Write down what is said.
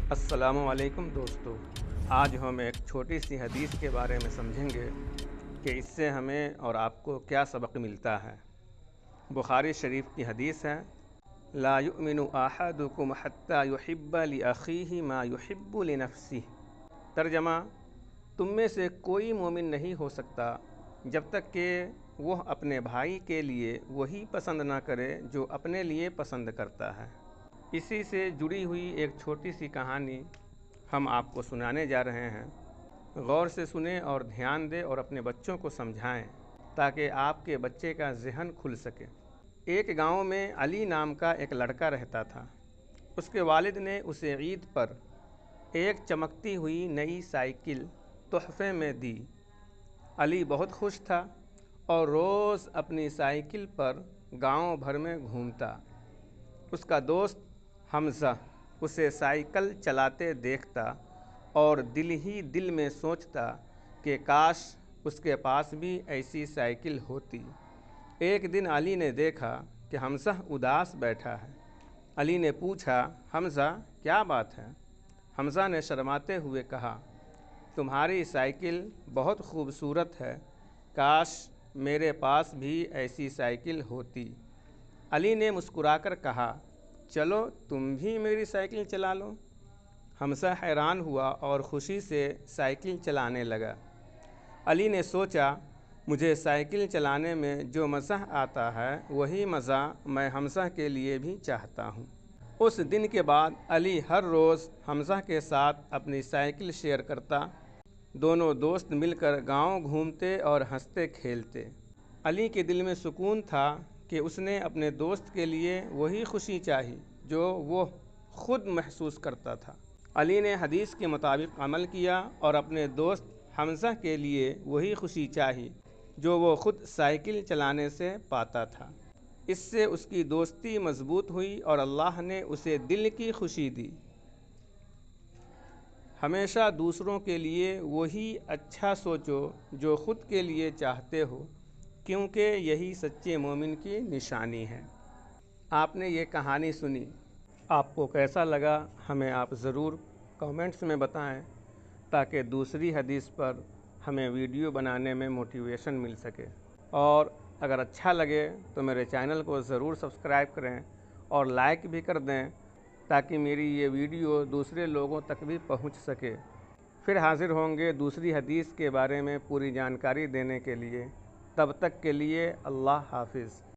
السلام علیکم دوستو، آج ہم ایک چھوٹی سی حدیث کے بارے میں سمجھیں گے کہ اس سے ہمیں اور آپ کو کیا سبق ملتا ہے۔ بخاری شریف کی حدیث ہے، لا یؤمن احدکم حتی یحب لاخیہ ما یحب لنفسہ۔ ترجمہ: تم میں سے کوئی مومن نہیں ہو سکتا جب تک کہ وہ اپنے بھائی کے لیے وہی پسند نہ کرے جو اپنے لیے پسند کرتا ہے۔ اسی سے جڑی ہوئی ایک چھوٹی سی کہانی ہم آپ کو سنانے جا رہے ہیں۔ غور سے سنیں اور دھیان دیں اور اپنے بچوں کو سمجھائیں تاکہ آپ کے بچے کا ذہن کھل سکے۔ ایک گاؤں میں علی نام کا ایک لڑکا رہتا تھا۔ اس کے والد نے اسے عید پر ایک چمکتی ہوئی نئی سائیکل تحفے میں دی۔ علی بہت خوش تھا اور روز اپنی سائیکل پر گاؤں بھر میں گھومتا۔ اس کا دوست حمزہ اسے سائیکل چلاتے دیکھتا اور دل ہی دل میں سوچتا کہ کاش اس کے پاس بھی ایسی سائیکل ہوتی۔ ایک دن علی نے دیکھا کہ حمزہ اداس بیٹھا ہے۔ علی نے پوچھا، حمزہ کیا بات ہے؟ حمزہ نے شرماتے ہوئے کہا، تمہاری سائیکل بہت خوبصورت ہے، کاش میرے پاس بھی ایسی سائیکل ہوتی۔ علی نے مسکرا کر کہا، چلو تم بھی میری سائیکل چلا لو۔ حمزہ حیران ہوا اور خوشی سے سائیکل چلانے لگا۔ علی نے سوچا، مجھے سائیکل چلانے میں جو مزہ آتا ہے وہی مزہ میں حمزہ کے لیے بھی چاہتا ہوں۔ اس دن کے بعد علی ہر روز حمزہ کے ساتھ اپنی سائیکل شیئر کرتا۔ دونوں دوست مل کر گاؤں گھومتے اور ہنستے کھیلتے۔ علی کے دل میں سکون تھا کہ اس نے اپنے دوست کے لیے وہی خوشی چاہی جو وہ خود محسوس کرتا تھا۔ علی نے حدیث کے مطابق عمل کیا اور اپنے دوست حمزہ کے لیے وہی خوشی چاہی جو وہ خود سائیکل چلانے سے پاتا تھا۔ اس سے اس کی دوستی مضبوط ہوئی اور اللہ نے اسے دل کی خوشی دی۔ ہمیشہ دوسروں کے لیے وہی اچھا سوچو جو خود کے لیے چاہتے ہو، کیونکہ یہی سچے مومن کی نشانی ہے۔ آپ نے یہ کہانی سنی، آپ کو کیسا لگا ہمیں آپ ضرور کامنٹس میں بتائیں تاکہ دوسری حدیث پر ہمیں ویڈیو بنانے میں موٹیویشن مل سکے۔ اور اگر اچھا لگے تو میرے چینل کو ضرور سبسکرائب کریں اور لائک بھی کر دیں تاکہ میری یہ ویڈیو دوسرے لوگوں تک بھی پہنچ سکے۔ پھر حاضر ہوں گے دوسری حدیث کے بارے میں پوری جانکاری دینے کے لیے۔ تب تک کے لیے اللہ حافظ۔